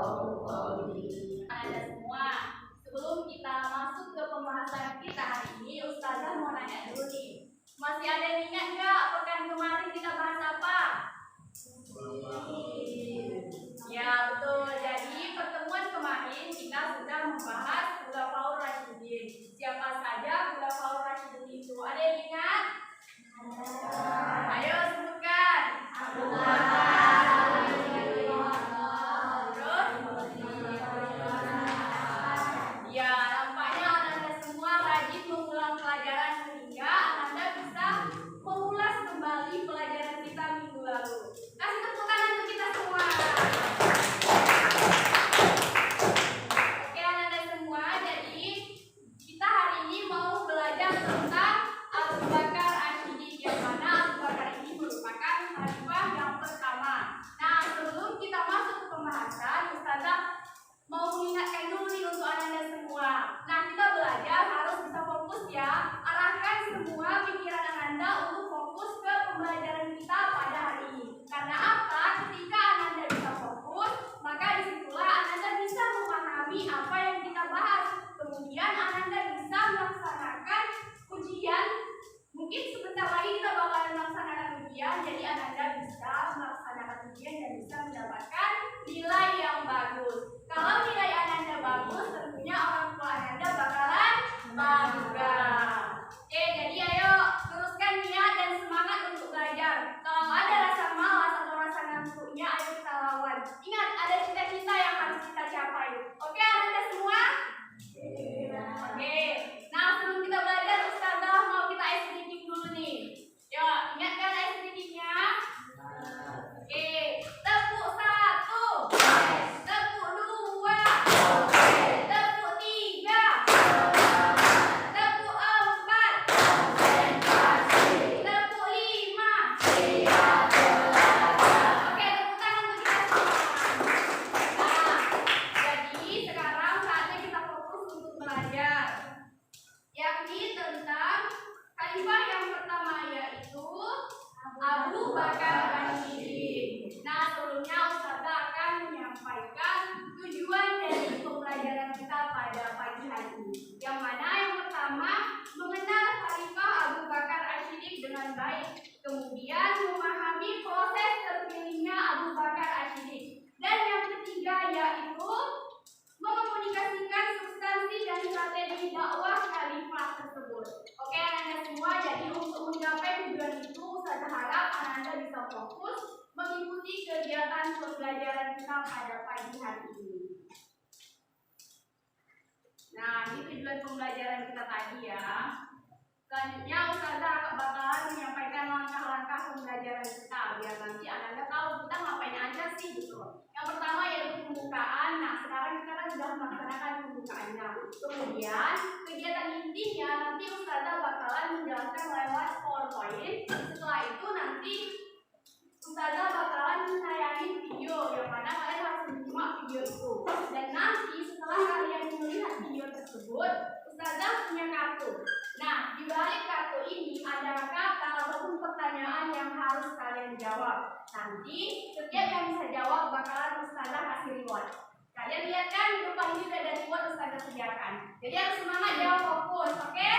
Anda semua, sebelum kita masuk ke pembahasan kita hari ini, Ustazah mau nanya dulu nih. Masih ada yang ingat nggak pekan kemarin kita bahas apa? Ya betul. Jadi pertemuan kemarin kita sudah membahas Khulafaur Rasyidin. Siapa saja Khulafaur Rasyidin itu? Ada yang ingat? Ayo sebutkan. Ya, nampaknya Anda semua rajin mengulang pelajaran sehingga Anda bisa mengulas kembali pelajaran kita minggu lalu. Kasih tepuk tangan untuk kita semua. Oke, Anda semua, jadi kita hari ini mau belajar tentang Abu Bakar Asyidin, yang mana Abu Bakar ini merupakan khalifah yang pertama. Nah, sebelum kita masuk ke pembahasan, Ustazah mau mengingatkan dulu nih untuk Anda semua. Nah, kita belajar harus bisa fokus ya. Arahkan semua pikiran Anda untuk fokus ke pembelajaran kita pada hari ini. Karena apa? Ketika Anda bisa fokus, maka disitulah Anda bisa memahami apa yang kita bahas. Kemudian Anda bisa melaksanakan ujian. Mungkin sebentar lagi kita bakalan melaksanakan ujian. Jadi Anda bisa melaksanakan ujian dan bisa mendapatkan nilai yang bagus. Kalau nilai Anda bagus, tentunya orang tua Anda bakalan bangga. Oke, jadi ayo teruskan niat dan semangat untuk belajar. Kalau ada rasa malas atau rasa ngantuknya, ayo kita lawan. Ingat, ada cita-cita yang harus kita capai. Oke, Anda semua? Oke. Nah, sebelum kita belajar, Ustazah mau kita ice breaking dulu nih. Yuk, ingatkan ice breakingnya. Oke, tepuk 1, tepuk 2, tepuk 3, tepuk 4, tepuk 5. Oke, tepuk tangan untuk kita semua. Nah, jadi sekarang saatnya kita fokus untuk belajar, yakni tentang khalifah yang pertama, yaitu Abu Bakar Asyidin. Nah, sebelumnya Ustazah akan menyampaikan tujuan dari pembelajaran kita pada pagi hari ini. Yang mana yang pertama, mengenal khalifah Abu Bakar Asyidin dengan baik. Kemudian memahami proses terpilihnya Abu Bakar Asyidin. Dan yang ketiga yaitu mengomunikasikan substansi dan strategi dakwah khalifah tersebut. Oke, Anda semua, jadi untuk mencapai tujuan itu, saya harap Anda bisa fokus mengikuti kegiatan pembelajaran kita pada pagi hari ini. Nah, ini tujuan pembelajaran kita tadi ya. Selanjutnya Ustazah bakalan menyampaikan langkah-langkah pembelajaran kita biar nanti Anda tahu kita ngapain aja sih gitu. Yang pertama yaitu pembukaan. Nah, sekarang kita kan sudah melaksanakan pembukaannya. Kemudian kegiatan intinya nanti Ustazah bakalan menjelaskan lewat PowerPoint. Setelah itu nanti Ustazah bakalan menayangin video yang mana kalian harus menyimak video itu. Dan nanti setelah kalian melihat video tersebut, Ustazah punya kartu. Nah, di balik kartu ini ada kata ataupun pertanyaan yang harus kalian jawab. Nanti setiap yang bisa jawab bakalan Ustazah kasih reward. Kalian lihat kan di depan ini sudah ada reward Ustazah sediakan. Jadi harus semangat, jawab fokus, oke?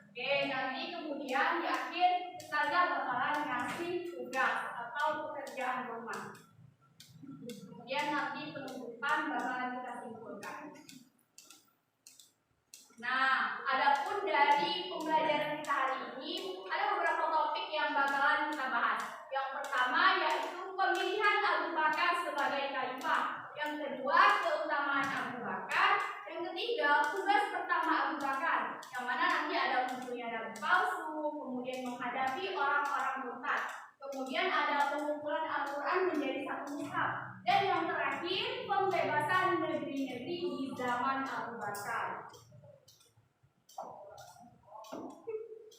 Oke, nanti kemudian di akhir Ustazah bakalan ngasih tugas atau pekerjaan rumah. Kemudian nanti penuntutan bakalan kita simpulkan. Nah, adapun dari pembelajaran kita hari ini ada beberapa topik yang bakalan kita bahas. Yang pertama yaitu pemilihan Abu Bakar sebagai khalifah. Yang kedua, keutamaan Abu Bakar. Yang ketiga, tugas pertama Abu Bakar, yang mana nanti ada munculnya nabi palsu, kemudian menghadapi orang-orang murtad. Kemudian ada pengumpulan Al-Quran menjadi satu mushaf. Dan yang terakhir, pembebasan negeri-negeri di zaman Abu Bakar.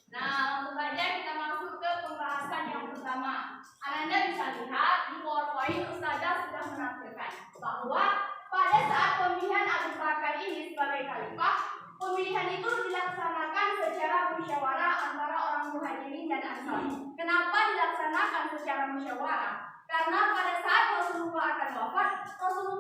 Nah, langsung saja kita masuk ke pembahasan yang pertama. Anda bisa lihat di PowerPoint Ustazah sudah menampilkan bahwa pada saat pemilihan Abu Bakar ini sebagai khalifah, pemilihan itu dilaksanakan secara musyawarah antara orang Muhajirin dan Ansar. Kenapa dilaksanakan secara musyawarah? Karena pada saat Rasulullah akan wafat, Rasulullah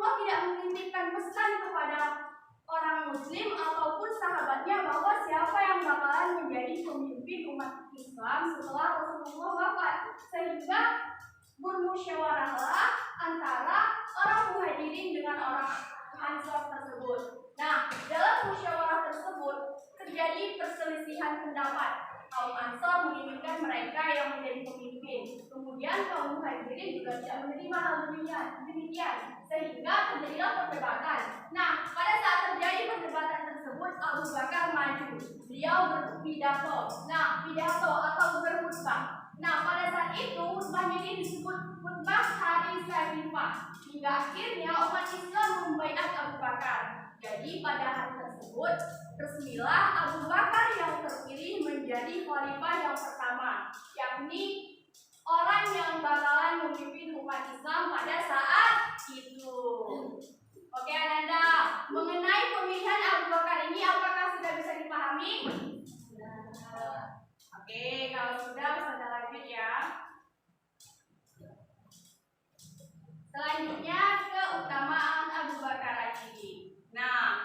umat Islam setelah Rasulullah wafat, sehingga bermusyawarahlah antara orang Muhajirin dengan orang Ansor tersebut. Nah, dalam musyawarah tersebut terjadi perselisihan pendapat. Kaum Ansor menginginkan mereka yang menjadi pemimpin, kemudian kaum Muhajirin juga tidak menerima hal demikian, sehingga terjadilah perdebatan. Nah, pada saat terjadi perdebatan tersebut, Abu Bakar maju. Beliau berpidato. Nah, pidato atau berkhutbah. Nah, pada saat itu khutbahnya ini disebut khutbah hari Saifah. Hingga akhirnya umat Islam membaiat Abu Bakar. Jadi pada hari tersebut resmilah Abu Bakar yang terpilih menjadi khalifah yang pertama, yakni orang yang bakalan memimpin umat Islam pada saat itu. Oke Ananda, mengenai pemilihan Abu Bakar ini apakah sudah bisa dipahami? Oke, kalau sudah bisa lanjut ya. Selanjutnya keutamaan Abu Bakar ini. Nah,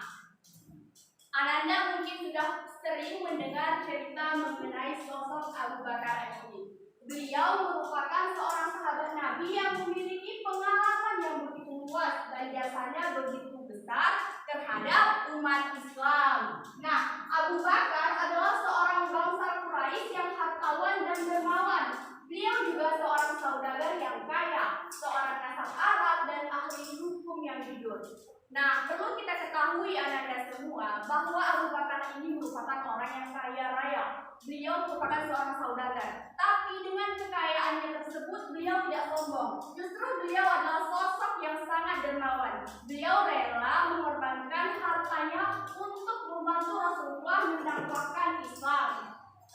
Ananda mungkin sudah sering mendengar cerita mengenai sosok Abu Bakar ini. Beliau merupakan seorang sahabat Nabi yang memiliki pengalaman yang begitu luas dan jasanya begitu besar terhadap umat Islam. Nah, Abu Bakar adalah seorang bangsa Quraisy yang hartawan dan dermawan. Beliau juga seorang saudagar yang kaya, seorang nasab Arab dan ahli hukum yang jujur. Nah, perlu kita ketahui Ananda semua bahwa Abu Bakar ini merupakan orang yang kaya raya. Beliau merupakan seorang saudagar. Tapi dengan kekayaannya tersebut beliau tidak sombong. Justru beliau adalah sosok yang sangat dermawan. Beliau rela mengorbankan hartanya untuk membantu Rasulullah mendakwahkan Islam.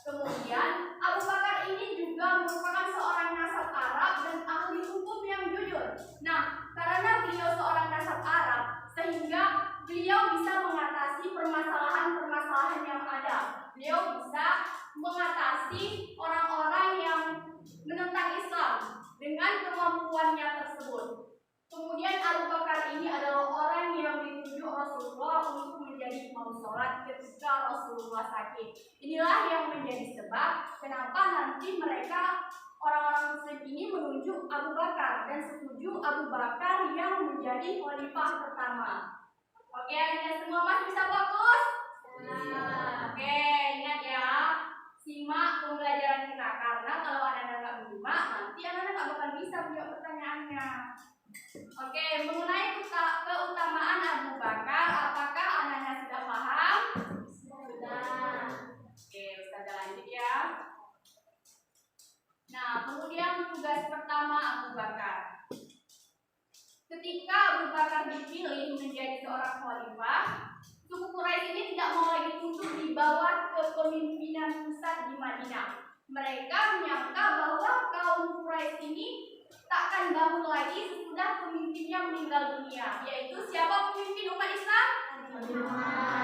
Kemudian Abu Bakar ini juga merupakan seorang nasab Arab dan ahli hukum yang jujur. Nah, karena beliau seorang nasab Arab, sehingga beliau bisa mengatasi permasalahan-permasalahan yang ada. Beliau bisa mengatasi orang-orang yang menentang Islam dengan kemampuannya tersebut. Kemudian Abu Bakar ini adalah orang yang ditunjuk Rasulullah untuk menjadi imam sholat ketika Rasulullah sakit. Inilah yang menjadi sebab kenapa nanti mereka orang-orang Muslim ini menunjuk Abu Bakar dan setuju Abu Bakar yang menjadi khalifah pertama. Oke, Anda semua masih bisa fokus? Oke, ingat ya, simak pembelajaran kita karena kalau Anda nggak menyimak, nanti Anda nggak bakal bisa menjawab pertanyaannya. Oke, mengenai keutamaan Abu Bakar, apakah Anda sudah paham? Sudah. Oke, Ustaz lanjut ya. Nah, kemudian tugas pertama Abu Bakar. Ketika Abu Bakar dipilih menjadi seorang khalifah, suku Quraisy ini tidak mau lagi tunduk di bawah kepemimpinan pusat di Madinah. Mereka menyangka bahwa kaum Quraisy ini takkan bangun lagi sesudah pemimpinnya meninggal dunia. Yaitu siapa pemimpin umat Islam?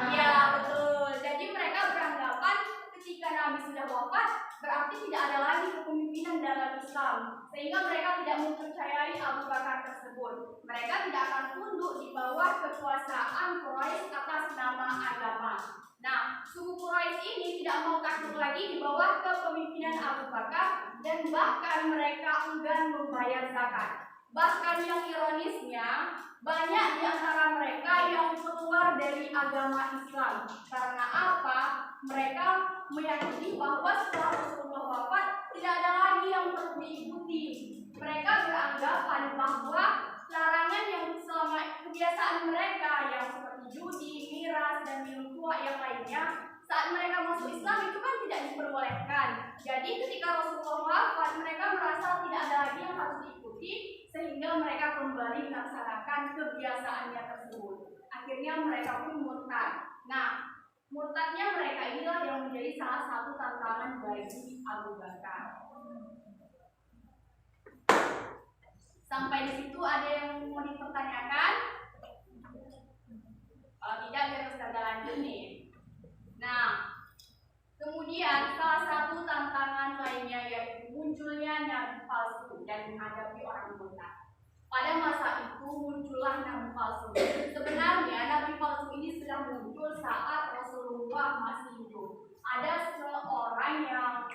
Ya, betul. Jadi mereka beranggapan ketika Nabi sudah wafat, berarti tidak ada lagi kepemimpinan dalam Islam. Sehingga mereka tidak mempercayai Abu Bakar tersebut. Mereka tidak akan tunduk di bawah kekuasaan Quraisy atas nama agama. Nah, suku Quraisy ini tidak mau takut lagi di bawah kepemimpinan Abu Bakar dan bahkan mereka enggan membayar zakat. Bahkan yang ironisnya, banyak di antara mereka yang keluar dari agama Islam. Karena apa? Mereka meyakini bahwa setelah Rasulullah wafat tidak ada lagi yang perlu diikuti. Mereka beranggapan bahwa larangan yang selama kebiasaan mereka yang seperti judi, miras, dan minum tua yang lainnya, saat mereka masuk Islam itu kan tidak diperbolehkan. Jadi ketika Rasulullah wafat, mereka merasa tidak ada lagi yang harus diikuti, sehingga mereka kembali melaksanakan kebiasaannya tersebut. Akhirnya mereka pun murtad. Nah, murtadnya mereka inilah yang menjadi salah satu tantangan bagi Abu Bakar. Sampai di situ ada yang mau dipertanyakan? Kalau tidak, biar kita lanjut nih. Nah, kemudian salah satu tantangan lainnya yaitu munculnya nabi palsu dan menghadapi orang murtad. Pada masa itu muncullah nabi palsu. Sebenarnya nabi palsu ini sudah muncul saat Rasulullah masih hidup. Ada seorang yang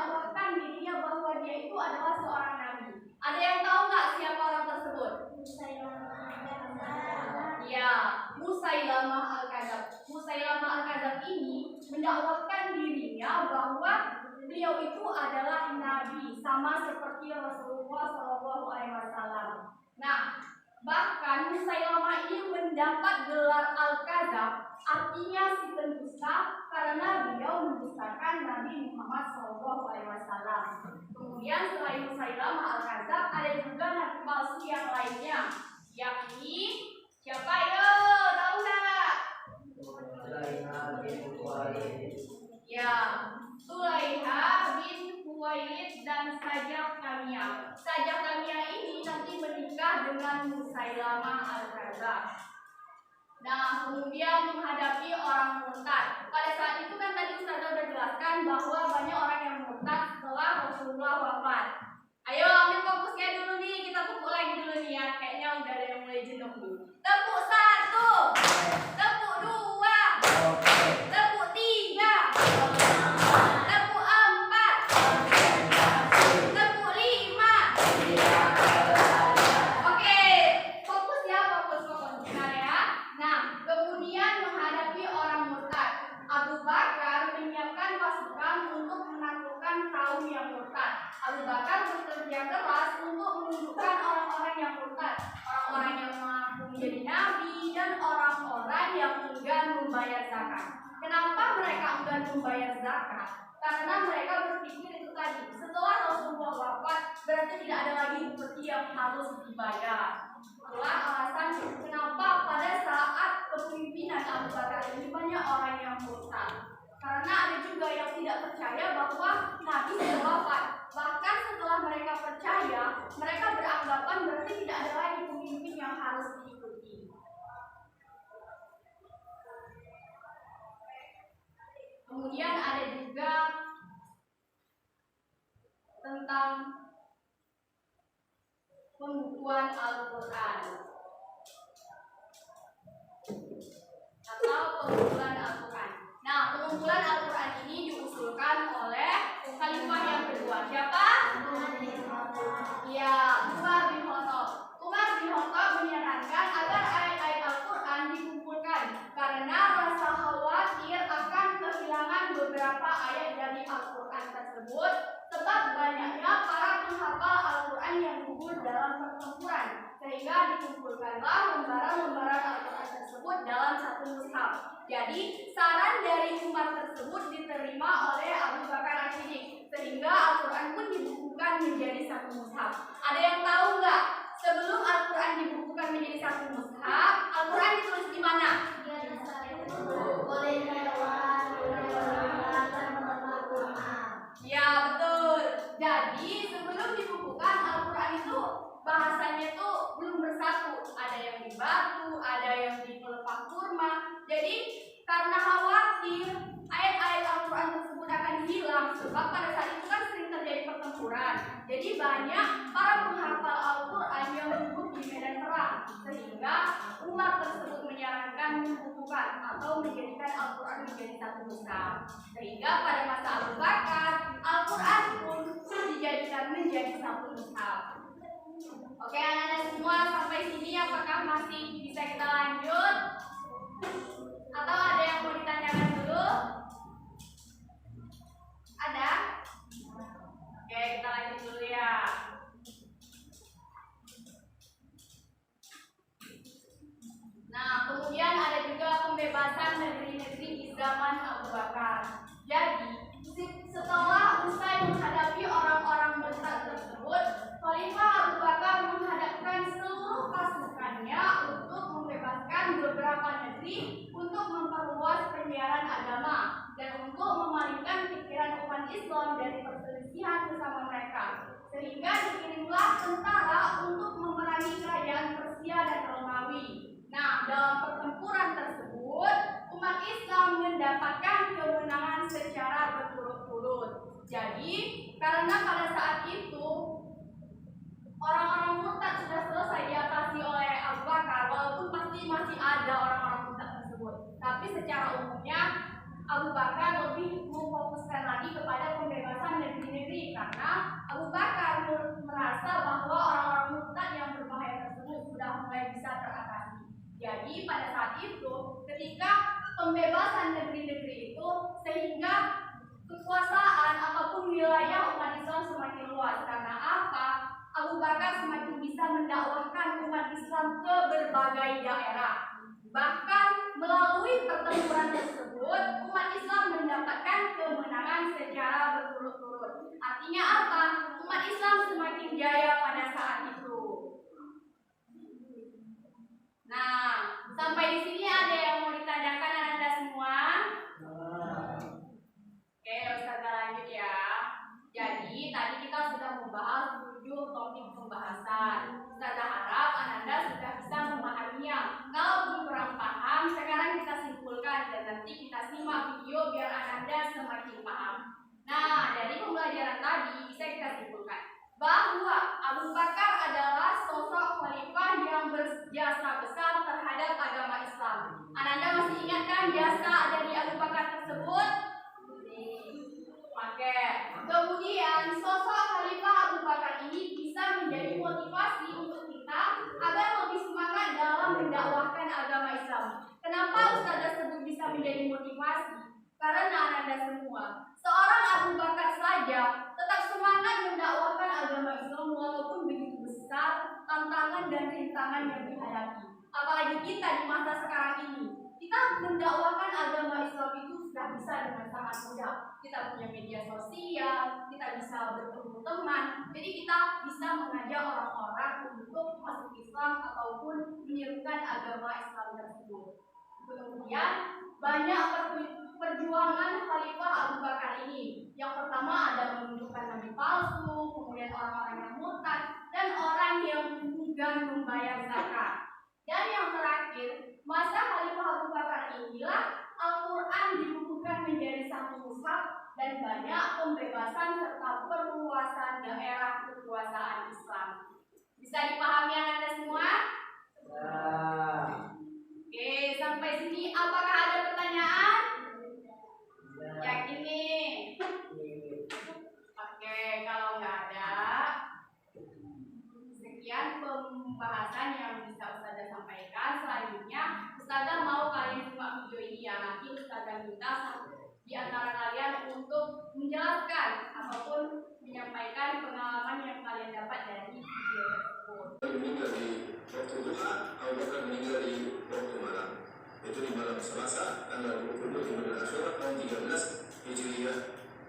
mendakwakan dirinya bahwa dia itu adalah seorang nabi. Ada yang tahu nggak siapa orang tersebut? Ya, Musailamah Al-Kadzab. Musailamah Al-Kadzab ini mendakwakan dirinya bahwa beliau itu adalah nabi, sama seperti Rasulullah SAW. Nah, bahkan Musailamah ini mendapat gelar Al-Kadzab, artinya si pendusta, karena beliau mendustakan Nabi Muhammad SAW. Kemudian selain Musailamah Al-Kadzab, ada juga nabi palsu yang lainnya, yakni siapa yo? Tahu nggak? Ya, Sulaiha bin Khuwailid dan Sajjah Kamiyah. Sajjah Kamiyah ini nanti menikah dengan Musailamah Al-Kadzab. Nah, kemudian menghadapi orang murtad. Pada saat itu kan tadi Ustazah sudah jelaskan bahwa banyak orang yang murtad setelah Rasulullah wafat. Ayo ambil fokusnya dulu nih, kita tepuk lagi dulu nih ya. Kayaknya udah ada yang mulai jenuh nih. Tepuk 1, tepuk 2, tepuk 3, tepuk 4, tepuk 5. Oke, fokus ya, fokus. Benar ya. Nah, kemudian menghadapi orang murtad, Abu Bakar menyiapkan pasukan untuk menaklukkan kaum yang murtad. Abu Bakar bekerja keras untuk menunjukkan orang-orang yang murtad, orang-orang yang mengaku menjadi nabi, dan orang-orang yang enggan membayar zakat. Kenapa mereka enggan membayar zakat? Karena mereka berpikir itu tadi, setelah Rasulullah wafat berarti tidak ada lagi upeti yang harus dibayar. Itulah alasan kenapa pada saat kepemimpinan Abu Bakar ini banyak orang yang murtad. Karena ada juga yang tidak percaya bahwa Nabi sudah wafat. Bahkan setelah mereka percaya, mereka beranggapan berarti tidak ada lagi pemimpin yang harus diikuti. Kemudian ada juga tentang pembukuan Al-Quran atau pengumpulan Al-Quran. Nah, pengumpulan Al-Quran ini diusulkan oleh khalifah yang kedua. Siapa? Ya, Umar bin Khattab. Umar bin Khattab menyarankan agar ayat-ayat Al-Quran dikumpulkan karena rasa khawatir akan kehilangan beberapa ayat dari Al-Quran tersebut, sebab banyaknya para penghafal Al-Quran yang gugur dalam pertempuran, sehingga dikumpulkanlah lembaran-lembaran Al-Quran tersebut dalam satu mushaf. Jadi saran dari Umar tersebut diterima oleh Abu Bakar As-Siddiq, sehingga Al-Quran pun dibukukan menjadi satu mushaf. Ada yang tahu nggak? Sebelum Al-Quran dibukukan menjadi satu mushaf, Al-Quran ditulis di mana? Ya, betul. Jadi sebelum dibukukan Al-Quran itu bahasanya itu belum bersatu. Ada yang di batu, ada yang di pelepah kurma. Jadi karena khawatir ayat-ayat Al-Quran tersebut akan hilang, sebab pada saat itu kan sering terjadi pertempuran. Jadi banyak para penghafal Al-Quran yang gugur di medan perang, sehingga Umar tersebut menyarankan membukukan atau menjadikan Al-Quran menjadi satu mushaf. Sehingga pada masa Abu Bakar, Al-Quran pun dijadikan menjadi satu mushaf. Oke anak-anak semua, sampai sini apakah masih bisa kita lanjut? Atau ada yang mau ditanyakan dulu? Ada? Oke, kita lanjut dulu ya. Nah, kemudian ada juga pembebasan negeri-negeri di zaman Abu Bakar. Jadi, setelah usai menghadapi orang-orang murtad tersebut, Khalifah Abu Bakar menghadapkan seluruh pasukannya untuk membebaskan beberapa negeri, untuk memperluas penyiaran agama, dan untuk memalingkan pikiran umat Islam dari perselisihan bersama mereka. Sehingga dikirimlah tentara untuk memerangi kerajaan Persia dan Romawi. Nah, dalam pertempuran tersebut, umat Islam mendapatkan kemenangan secara berturut-turut. Jadi, karena pada saat itu orang-orang murtad sudah selesai diatasi oleh Abu Bakar, walaupun pasti masih ada orang-orang murtad tersebut. Tapi secara umumnya Abu Bakar lebih memfokuskan lagi kepada pembebasan negeri mendakwahkan umat Islam ke berbagai daerah. Bahkan melalui pertempuran tersebut, umat Islam mendapatkan kemenangan secara berturut-turut. Artinya apa? Umat Islam semakin jaya pada saat itu. Nah, sampai di sini ada yang mau ditanyakan Anda semua? Oke, Ustazah lanjut ya. Jadi tadi kita sudah membahas 7 topik pembahasan. Ustazah harap Anda sudah bisa memahaminya. Kalau belum kurang paham, sekarang kita simpulkan dan nanti kita simak video biar Anda semakin paham. Nah, dari pembelajaran tadi bisa kita simpulkan bahwa Abu Bakar adalah sosok khalifah yang berjasa besar terhadap agama Islam. Anda masih ingat kan jasa dari Abu Bakar tersebut? Oke. Kemudian sosok khalifah Abu Bakar ini bisa menjadi motivasi untuk kita agar lebih semangat dalam mendakwahkan agama Islam. Kenapa Ustazah sebut bisa menjadi motivasi? Karena Anda semua, seorang Abu Bakar saja tetap semangat mendakwahkan agama Islam walaupun begitu besar tantangan dan rintangan yang dihadapi. Apalagi kita di masa sekarang ini, kita mendakwahkan agama Islam itu sudah bisa dengan sangat mudah. Kita punya media sosial, kita bisa bertemu teman, jadi kita bisa mengajak orang-orang untuk masuk Islam ataupun menyerukan agama Islam tersebut. Kemudian banyak perjuangan Khalifah Abu Bakar ini. Yang pertama ada menunjukkan nabi palsu, kemudian orang-orang yang murtad, dan orang yang enggan membayar zakat. Dan yang terakhir, masa Khalifah Abu Bakar inilah Al-Quran dibukukan menjadi satu mushaf dan banyak pembebasan serta perluasan daerah kekuasaan Islam. Bisa dipahami Anda semua? Ya. Oke, sampai sini apakah ada pertanyaan? Ya. Yakin nih? Oke, kalau nggak ada, sekian pembahasan yang bisa Ustazah sampaikan. Selanjutnya, Ustazah mau kalian simak video ini ya. Nanti Ustazah minta di antara kalian untuk menjelaskan ataupun menyampaikan pengalaman yang kalian dapat dari video tersebut. Meninggal di waktu duha, Abu Bakar meninggal di waktu malam. Itu di malam Selasa tanggal 22 Jumadil Akhir tahun 13 Hijriah,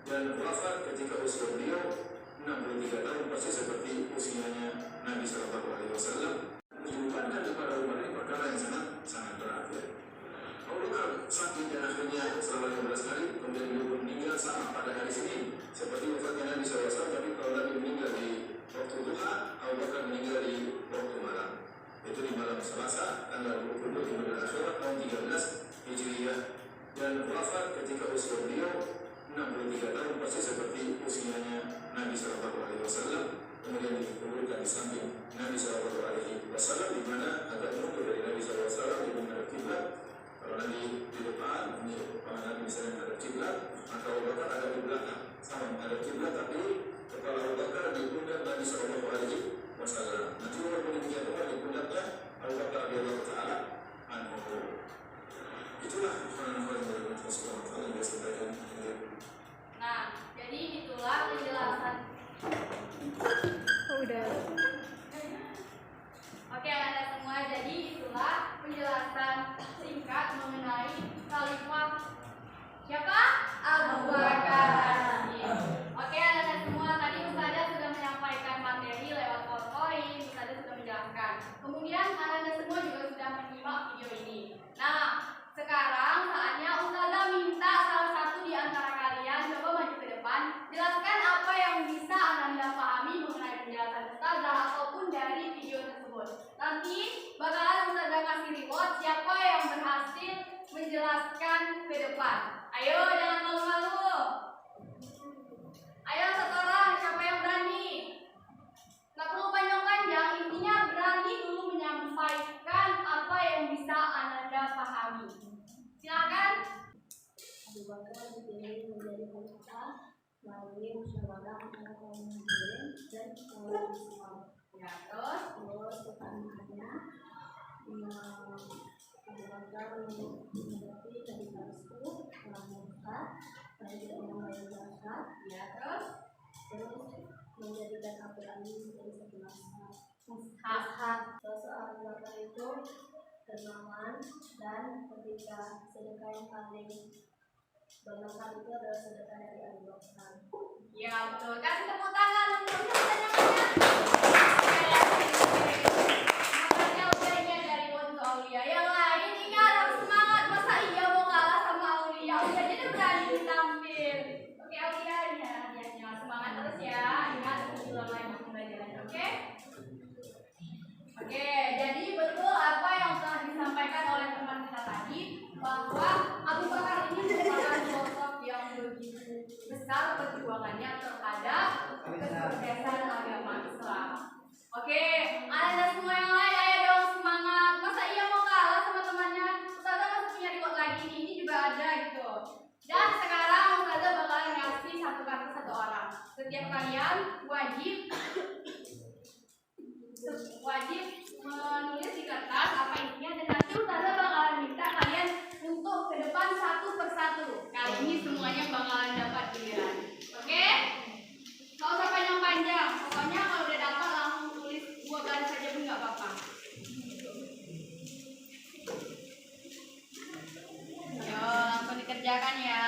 dan wafat ketika usia beliau 63 tahun, persis seperti usianya Nabi Sallallahu Alaihi Wasallam. Menunjukkan kepada umat ini perkara yang sangat berat. Abu Bakar sakit dan akhirnya selama 15 hari, kemudian beliau meninggal sama pada hari Senin seperti wafatnya Nabi SAW. Tapi kalau Nabi meninggal di waktu duha, Abu Bakar meninggal di waktu malam. Itu di malam Selasa tanggal 22 Jumadil Akhir tahun 13 Hijriah, dan wafat ketika usia beliau 63 tahun, persis seperti usianya Nabi Sallallahu Alaihi Wasallam. Kemudian dikuburkan di samping Nabi Sallallahu Alaihi Wasallam, di mana agak menunggu dari Nabi Sallallahu Alaihi Wasallam di menghadap kiblat. Kalau Nabi di depan, ini kepala Nabi misalnya menghadap kiblat, maka Abu Bakar ada di belakang sama menghadap kiblat, tapi kepala Abu Bakar di pundak Nabi Sallallahu Alaihi Wasallam. Nanti walaupun demikian pula di pundaknya Abu Bakar radhiyallahu taala anhu. Itulah hal-hal yang Rasulullah yang dia sampaikan. Nah, jadi itulah penjelasan. Udah. Oke, Anda semua, jadi itulah penjelasan singkat mengenai Khalifah siapa? Abu Bakar As-Siddiq. Oke, Anda semua, tadi Ustazah sudah menyampaikan materi lewat PowerPoint, Ustazah sudah menjelaskan. Kemudian Anda semua juga sudah menyimak video ini. Nah, sekarang saatnya Ustazah minta salah satu di antara kalian coba maju ke depan, jelaskan apa yang bisa Anda pahami mengenai penjelasan Ustazah ataupun dari video tersebut. Nanti bakalan Ustazah kasih reward siapa yang berhasil menjelaskan ke depan. Ayo, jangan malu-malu. Ayo satu orang, siapa yang berani? Nggak perlu panjang-panjang, intinya berani dulu menyampaikan apa yang bisa Anda pahami. Silakan. Abu Bakar dipilih menjadi khalifah melalui musyawarah antara kaum muslimin dan kaum Islam. Ya, Terus pertanyaannya, Abu Bakar menghadapi dari palsu, orang murtad, dan tidak membayar zakat. ya, terus Terus menjadikan Al-Quran menjadi satu naskah. Mushaf. Sosok Abu Bakar itu dermawan, dan ketika sedekah yang paling bermanfaat itu adalah sedekah dari Abu Bakar. Ya betul. Kasih tepuk tangan untuk pertanyaannya. Makanya ujiannya dari untuk Aulia. Yang lain ingat harus semangat. Masa iya mau kalah sama Aulia? Aulia jadi berani tampil. Oke Aulia ya, hadiahnya semangat terus ya. Ingat ulang lagi pembelajarannya. Oke? Oke, jadi betul apa yang telah disampaikan oleh teman kita tadi, bahwa Abu Bakar ini merupakan sosok yang begitu besar perjuangannya terhadap kesuksesan agama Islam. Oke, ada semua yang lain, ayo dong semangat. Masa iya mau kalah sama temannya? Ustazah masih punya remote lagi nih, ini juga ada gitu. Dan sekarang Ustazah bakalan ngasih satu kartu satu orang. Setiap kalian wajib menulis di kertas apa isinya, dan nanti Ustazah bakalan minta kalian untuk ke depan satu persatu. Kali ini semuanya bakalan dapat giliran. Oke? Nggak usah panjang-panjang. Pokoknya kalau udah dapat langsung tulis 2 garis saja pun nggak apa-apa. Ayo langsung dikerjakan ya.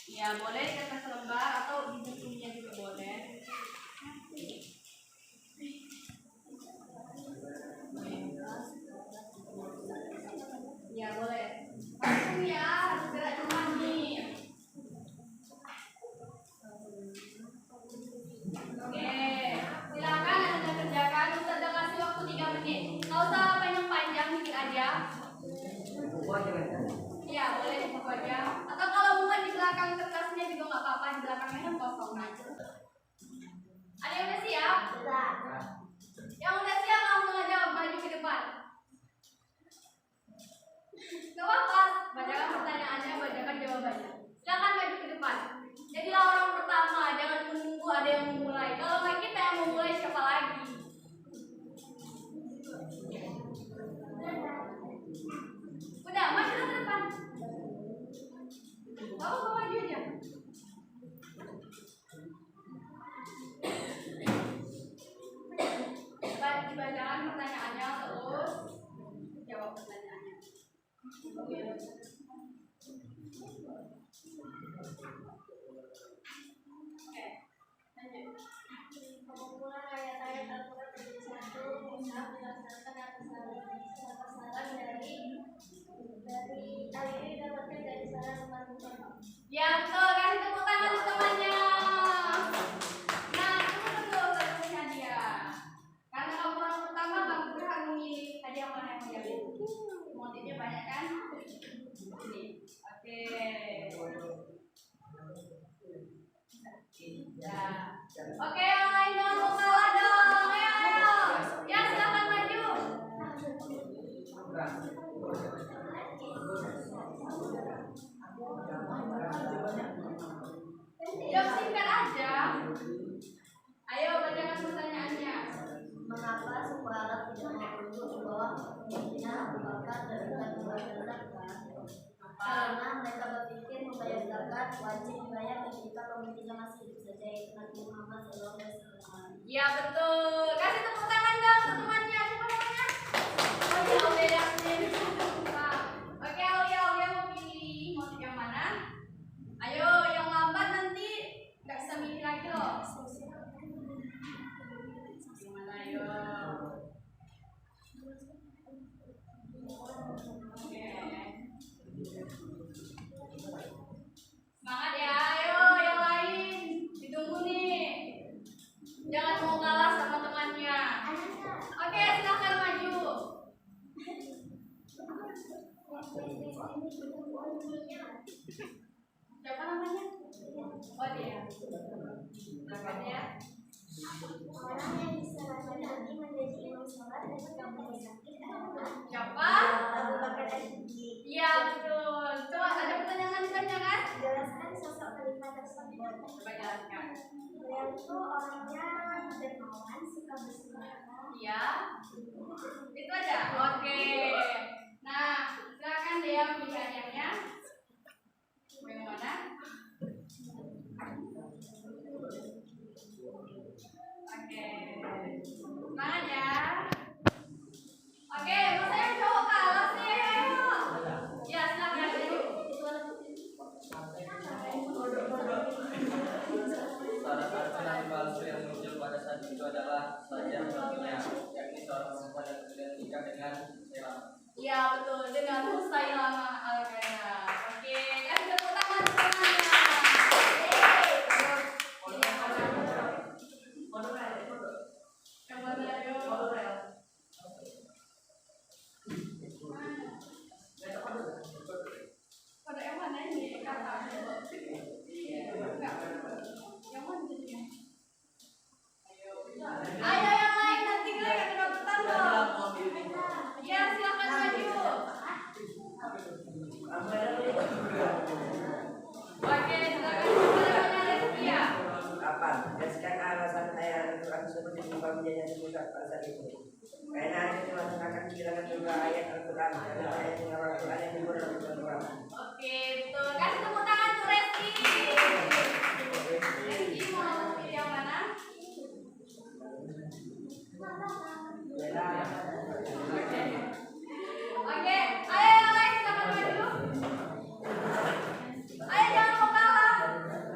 Ya boleh di kertas lembar atau di bukunya juga boleh. Ya boleh. Langsung ya, harus gerak cepat nih. Oke, silakan Anda kerjakan. Ustazah kasih waktu 3 menit. Nggak usah panjang-panjang, dikit aja. Iya, boleh di buku aja. Atau kalau mau di belakang kertasnya juga nggak apa-apa, di belakangnya kan kosong aja. Ada yang udah siap? Yang udah siap langsung aja maju ke depan. Gak apa-apa, bacakan pertanyaannya, bacakan jawabannya. Silakan maju ke depan. Jadilah orang pertama, jangan menunggu ada yang memulai. Kalau nggak kita yang memulai, siapa lagi? Udah, maju ke depan. Kamu maju aja. Dibacakan pertanyaannya terus jawab pertanyaannya. Oke. Lanjut. Pengumpulan ayat-ayat Al-Quran menjadi satu mushaf dilaksanakan atas saran dari Ali didapatkan dari saran umat Muhammad. Ya betul, kasih tepuk tangan untuk temannya. Nah, tunggu satunya dia. Karena kamu orang pertama, kamu berhak memilih hadiah mana yang mau diambil. Motifnya banyak kan? Ini. Oke. Ya. Oke, yang lain jangan mau kalah dong. Ayo. Ya, silakan maju. Jawab singkat aja. Ayo bacakan pertanyaannya. Mengapa suku Arab tidak mau tunduk di bawah kepemimpinan Abu Bakar dan membayar zakat? Karena mereka berpikir membayar zakat wajib dibayar ketika pemimpinnya masih hidup saja, yaitu Nabi Muhammad SAW. Ya betul. Kasih tepuk tangan dong untuk temannya. Siapa namanya? Oh ya, Aulia Yasmin. Oke, Aulia mau pilih motif yang mana? Ayo, yang lambat nanti nggak bisa milih lagi loh. Yang mana ayo? Oke. Semangat ya, ayo yang lain. Ditunggu nih. Jangan mau kalah sama temannya. Oke, silakan maju. Siapa namanya? Oh dia. Silakan ya. Orang yang diserahkan Nabi menjadi imam sholat dan kamu sakit adalah Siapa? Abu Bakar As-Siddiq. Iya betul. Coba ada pertanyaan ditanyakan? Jelaskan sosok khalifah tersebut. Coba jelaskan. Beliau itu orangnya dermawan, suka bersedekah. Iya. Itu aja. Oke. Nah, silakan dia pilih hadiahnya. Mau yang mana? dengan Sheila. Ya betul, dengan Husailama Al-Ghana. Oke, kasih tepuk tangan semuanya. Yang mana ayo? Pada yang mana ini? Kata yang mana jadinya? Ayo yang lain nanti kita yang rebutan loh. Ya silakan maju. Oke, silakan kepada Reski ya. Apa? Jelaskan alasan saya untuk aku seperti bukan menjadi pusat pada saat itu. Karena itu akan kehilangan juga ayat Al-Quran. Karena ayat Al-Quran yang dibuat dalam Al-Quran. Oke, betul. Kasih tepuk tangan untuk Reski. Reski mau pilih yang mana? Oke, ayo yang lain silakan maju. Ayo jangan mau kalah.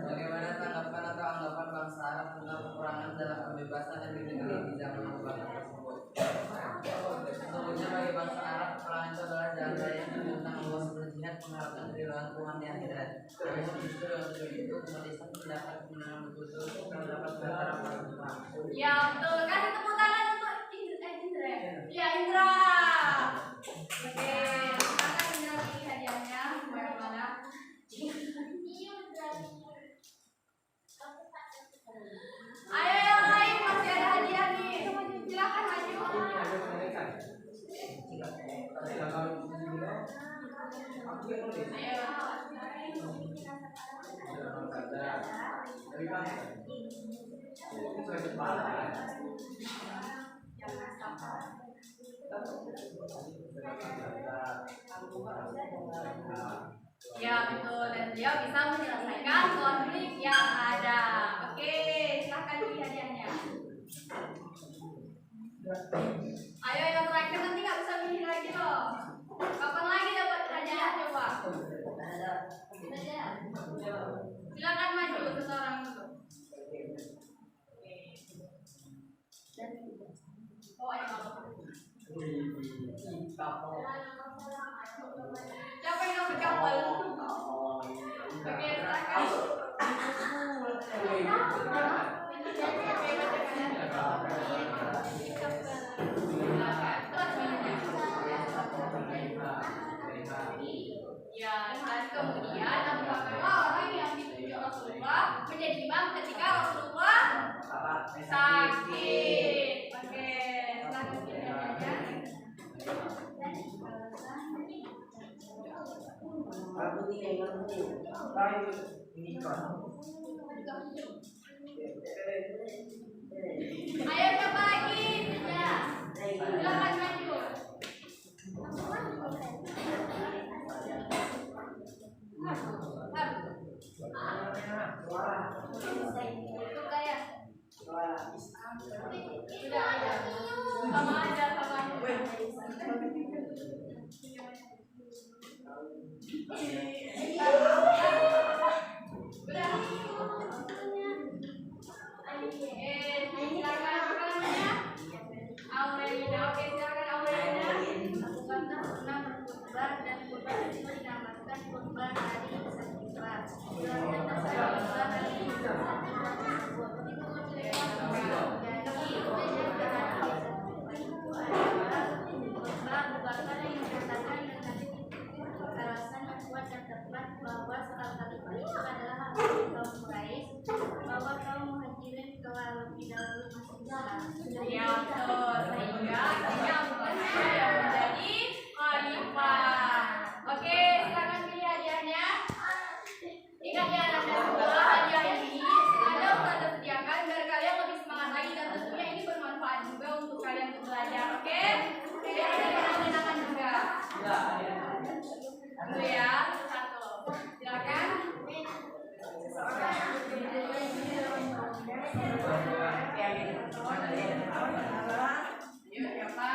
Bagaimana tanggapan atau anggapan bangsa Arab tentang peperangan dalam kebebasan yang dimiliki di zaman Abu Bakar tersebut? Sesungguhnya bagi bangsa Arab, peperangan itu adalah jalan raya yang tentang luas berjihad mengharapkan keridhaan Tuhan di akhirat. Namun justru untuk itu umat Islam mendapat kemenangan betul-betul terdapat antara para peperang. Ya betul. Kasih tepuk tangan untuk Indra. Ya Indra. Oke, silakan Indra pilih hadiahnya. Mau yang mana? Ayo yang lain masih ada hadiah nih. Silakan maju. Ya betul, dan dia bisa menyelesaikan konflik yang ada. Oke, silakan pilih hadiahnya. Ayo yang terakhir nanti nggak bisa milih lagi loh. Kapan lagi dapat hadiah coba? Silakan maju seseorang dulu. Oh, ayo siapa yang dapat kapal? Oke, silakan. Ya, dan kemudian Abu Bakar orang yang ditunjuk Rasulullah menjadi imam ketika Rasulullah sakit. Oke, silakan pilih. Aku tidak mengerti. Baik, ini kan. Ayo siapa lagi? Ya, silakan maju. Itu kayak sudah ada. Sama aja, sama aja. Silakan apa namanya? Aurelina. Oke, silakan Aurelina. Pernah berkhutbah dan khutbah itu dinamakan khutbah hari Istighfar. Silakan khutbah hari Istighfar. Bahwa soal kalimat itu adalah hak kaum Quraisy, bahwa kaum Muhajirin telah lebih dahulu masuk Islam. Ya betul, sehingga akhirnya Abu Bakar yang menjadi khalifah. Oke, silakan pilih hadiahnya. Ingat ya Anda semua, hadiah ini Anda sudah sediakan biar kalian lebih semangat lagi dan tentunya ini bermanfaat juga untuk kalian untuk belajar. Oke, biar ada kenang-kenangan juga. Dulu ya, satu. Silakan. Yuk, siapa?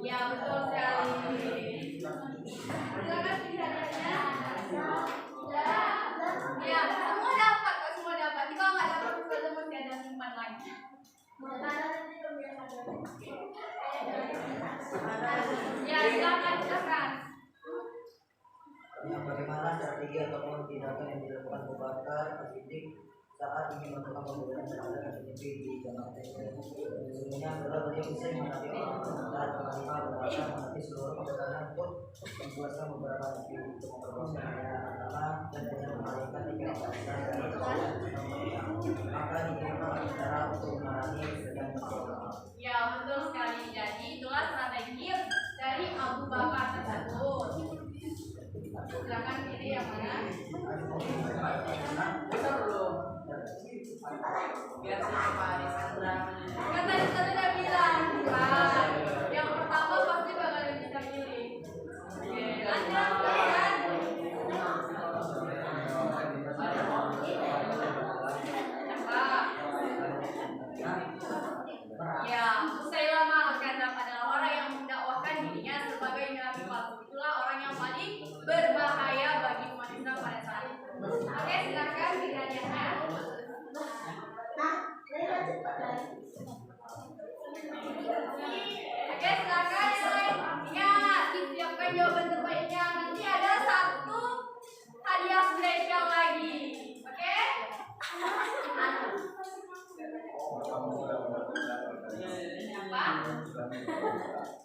Ya, betul sekali. Silakan pilih hadiah. Ya, silakan. Bagaimana strategi ataupun tindakan yang dilakukan Abu Bakar As-Siddiq saat ingin melakukan pembunuhan terhadap KTP di Jakarta? Sesungguhnya adalah beliau bisa menghadapi orang-orang dan menerima berkata menghadapi seluruh pemberontakan untuk membuatkan beberapa nabi untuk memperluaskan agama dan dengan mengalihkan tiga bangsa dari maka dikirimkan cara untuk memerangi dan berdoa. Ya, betul sekali. Jadi itulah strategi dari Abu Bakar tersebut. Silakan pilih yang mana. Kita belum. Biar si Pak Arisandra. Kan tadi udah bilang, bukan. Yang pertama pasti bakalan bisa pilih. Oke, lanjut. Ya, Musailamah al-Kadzab adalah orang yang mendakwahkan dirinya sebagai nabi palsu. Itulah orang yang paling berbahaya bagi umat Islam pada saat itu. Oke, silakan pertanyaannya. Oke, silakan yang lain. Ingat, disiapkan jawaban terbaiknya. Nanti ada satu hadiah spesial lagi. Oke? Apa?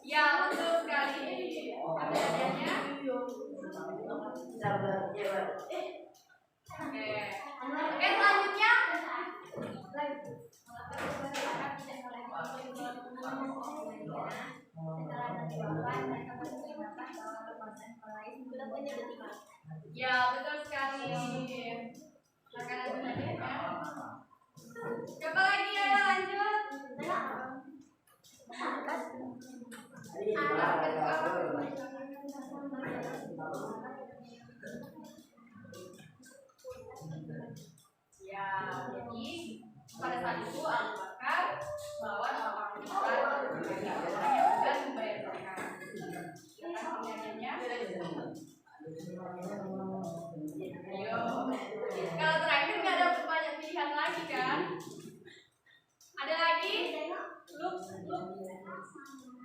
Ya, betul sekali. Ada hadiahnya. Oke. Oke, selanjutnya. Ya, betul sekali. Silakan lanjut lagi ya. Siapa lagi ya yang lanjut? Ya, jadi pada saat itu Abu Bakar melawan orang-orang yang enggan membayar zakat. Silakan pertanyaannya. Ayo. Kalau terakhir nggak ada banyak pilihan lagi kan? Ada lagi?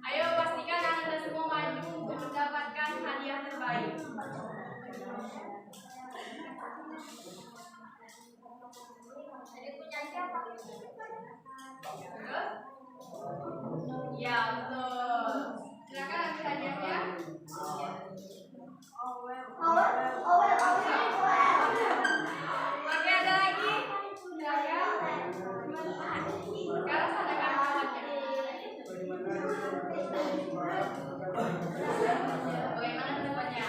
Ayo pastikan Anda semua maju untuk mendapatkan hadiah terbaik. Jadi punya siapa? Ya, betul. Silakan ambil hadiahnya. Oke, ada lagi? Silakan. Sekarang ada kawan-kawannya. Bagaimana depannya?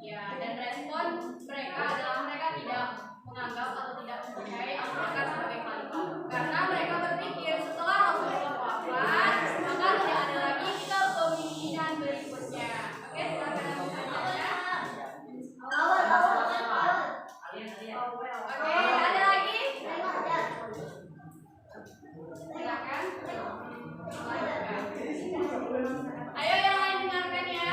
Ya, dan respon mereka adalah mereka tidak menganggap atau tidak mempercayai Abu Bakar sebagai khalifah karena mereka berpikir setelah Rasulullah wafat maka tidak ada lagi kepemimpinan berikutnya. Oke, silakan pertanyaannya. Oke, ada lagi? Silakan. Ayo yang lain dengarkan ya.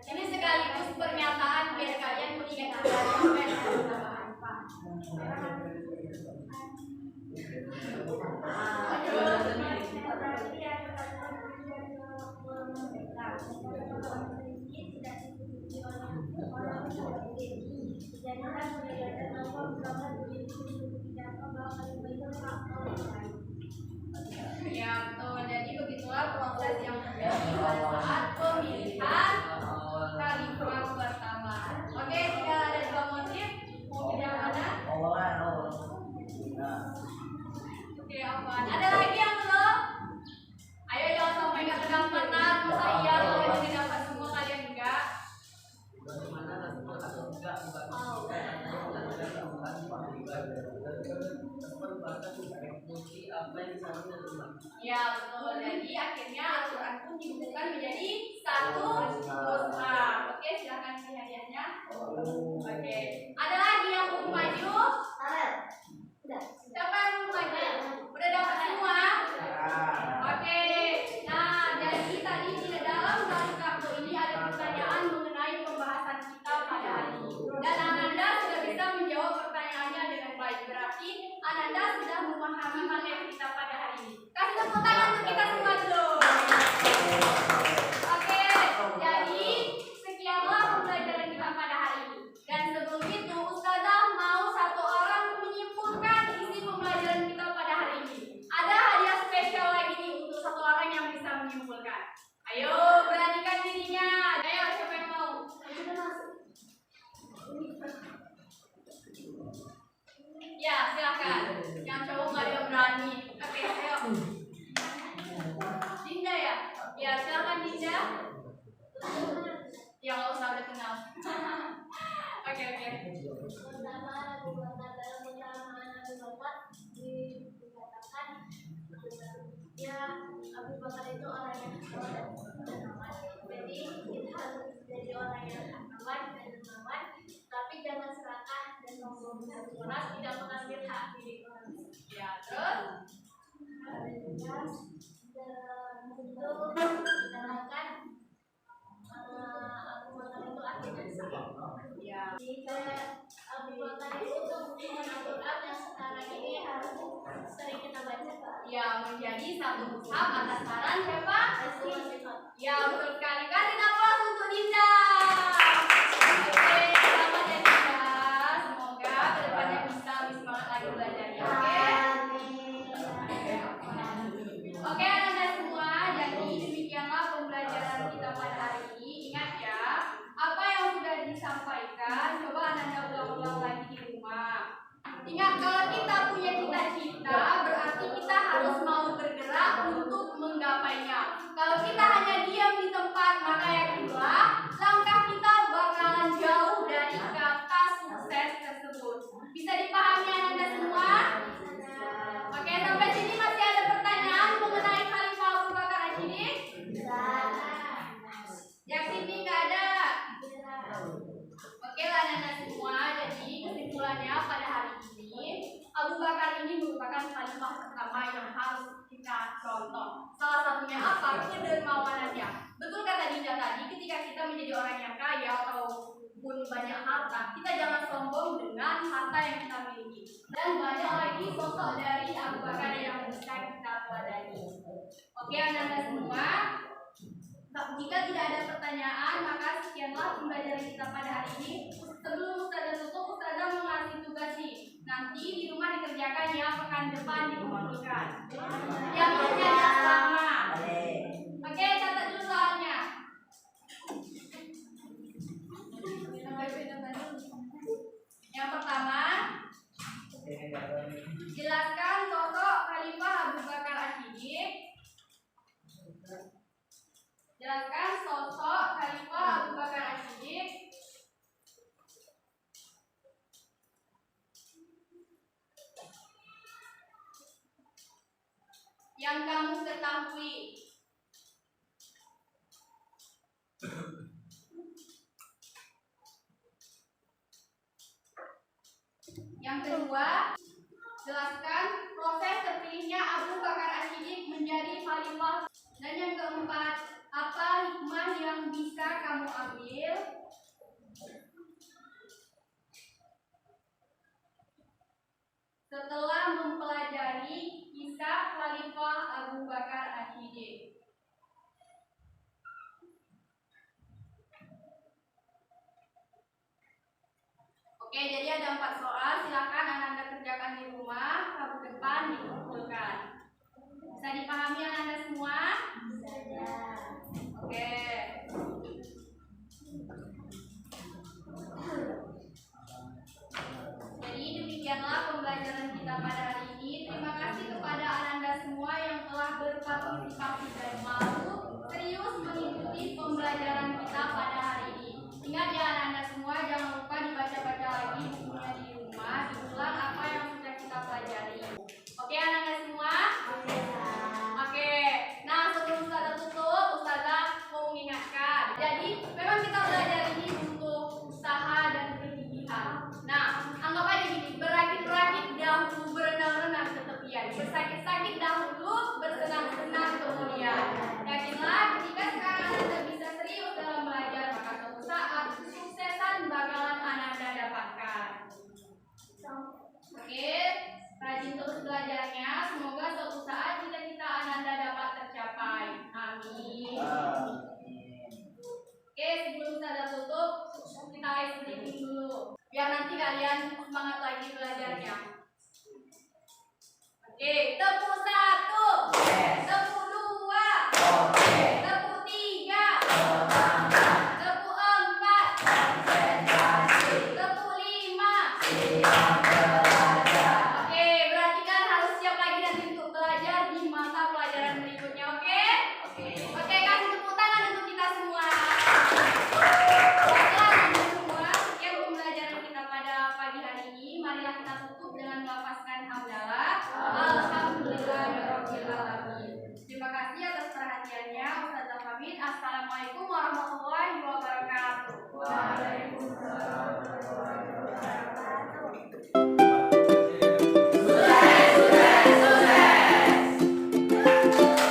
Ini sekaligus pernyataan biar kalian mengingat apa yang ya, betul. Jadi begitulah proses yang terjadi pada saat pemilihan khalifah pertama. Oke, tinggal ada dua motif. Mau pilih yang mana? Oke, Afwan. Ada lagi yang belum? Ayo jangan sampai nggak kedapatan. Masa iya kalau itu didapat semua kalian enggak? Bagaimana respon atau enggak Ya, betul. Jadi akhirnya Al-Quran pun dibukukan menjadi satu mushaf. Oke, silakan pilih hadiahnya. Oke. Ada lagi yang mau maju? Siapa yang mau maju? Udah dapat semua? Oke. Nah, memahami materi kita pada hari ini. Kasih tepuk tangan untuk kita semua dulu. Oke, jadi sekianlah pembelajaran kita pada hari ini. Dan sebelum itu, Ustazah mau satu orang menyimpulkan isi pembelajaran kita pada hari ini. Ada hadiah spesial lagi nih untuk satu orang yang bisa menyimpulkan. Ayo, beranikan dirinya. Ayo, siapa yang mau? Ya, silakan. Yang cowok nggak ada yang berani. Oke, ayo. Dinda ya? Ya, silakan Dinda. Ya, nggak usah udah kenal. Oke. Pertama, Abu Bakar dalam keutamaan Abu Bakar dikatakan ya Abu Bakar itu orang yang kuat dan aman. Jadi kita harus jadi orang yang aman dan aman, tapi jangan serakah dan sombong. Keras tidak mengambil hak milik orang. Ya, terus? Untuk dikatakan Abu Bakar itu ahli dan sabar. Ya. Jika Abu Bakar itu dengan Al-Quran yang sekarang ini harus sering kita baca. Ya, menjadi satu mushaf atas saran siapa? Rasulullah. Ya, betul sekali. Kasih nafas untuk Dinda. Oke, selamat ya Dinda. Semoga kedepannya bisa lebih semangat lagi belajarnya. Oke. Oke, anak-anak semua. Jadi demikianlah pembelajaran kita pada hari ini. Ingat ya, apa yang sudah disampaikan, coba anak-anak ulang-ulang lagi di rumah. Ingat, kalau kita punya cita-cita, berarti kita harus mau bergerak untuk menggapainya. Kalau kita hanya diam di tempat, maka yakinlah langkah kita bakalan jauh dari kata sukses tersebut. Bisa dipahami anak-anak semua? Oke, sampai sini masih ada pertanyaan mengenai Khalifah Abu Bakar Asyidin? Yakin nih nggak ada? Oke lah anak-anak semua, jadi kesimpulannya pada hari ini Abu Bakar ini merupakan khalifah pertama yang harus kita contoh. Salah satunya apa? Kedermawanannya. Betul kata Dinda tadi, ketika kita menjadi orang yang kaya ataupun banyak harta, kita jangan sombong dengan harta yang kita miliki. Dan banyak lagi sosok dari Abu Bakar yang bisa kita pelajari. Oke anak-anak semua, jika tidak ada pertanyaan, maka sekianlah pembelajaran kita pada hari ini. Sebelum Ustazah tutup, Ustazah mau ngasih tugas nih. Nanti di rumah dikerjakan ya, pekan depan dikumpulkan. Yang kerjanya sama. Oke, catat dulu soalnya. Yang pertama, jelaskan sosok Khalifah Abu Bakar Asyidin. Jelaskan sosok Khalifah Abu Bakar Asyidin. Yang kamu ketahui. Yang kedua, jelaskan proses terpilihnya Abu Bakar Asyidin menjadi khalifah. Dan yang keempat, apa hikmah yang bisa kamu ambil setelah mempelajari kisah Khalifah Abu Bakar Asyidin? Oke, jadi ada 4 soal. Silakan anak-anak kerjakan di rumah. Rabu depan dikumpulkan. Bisa dipahami anak-anak semua? Oke. Jadi demikianlah pembelajaran kita pada hari ini. Terima kasih kepada anak-anak semua yang telah berpartisipasi dan mau serius mengikuti pembelajaran kita pada hari ini. Ingat ya anak-anak semua, jangan lupa dibaca-baca lagi bukunya di rumah, diulang apa yang sudah kita pelajari. Oke anak-anak semua? Oke. Nah sebelum Ustazah tutup, Ustazah mau mengingatkan. Jadi memang kita belajar ini butuh usaha dan kegigihan. Nah anggap aja gini, berakit-rakit dahulu, berenang-renang ketepian, bersakit-sakit dahulu, bersenang-senang kemudian. Yakinlah ketika sekarang Anda bisa serius dalam belajar, maka suatu saat kesuksesan bakalan Anda dapatkan. Oke, rajin terus belajar. belajarnya. Semoga suatu saat cita-cita Ananda dapat tercapai. Amin. Oke, sebelum saya tutup, kita ice breaking dulu. Biar nanti kalian semangat lagi belajarnya. Oke, tepuk 1, tepuk 2, tepuk 3, tepuk 4, tepuk 5. Oke, berarti kan harus siap lagi nanti untuk belajar di mata pelajaran berikutnya. Oke? Oke, kasih tepuk tangan untuk kita semua. Baiklah, teman-teman semua, sekian pembelajaran kita pada pagi hari ini. Marilah kita tutup dengan melafazkan hamdalah. Alhamdulillahirabbil alamin. Terima kasih atas perhatiannya. Ustazah pamit. Assalamualaikum warahmatullahi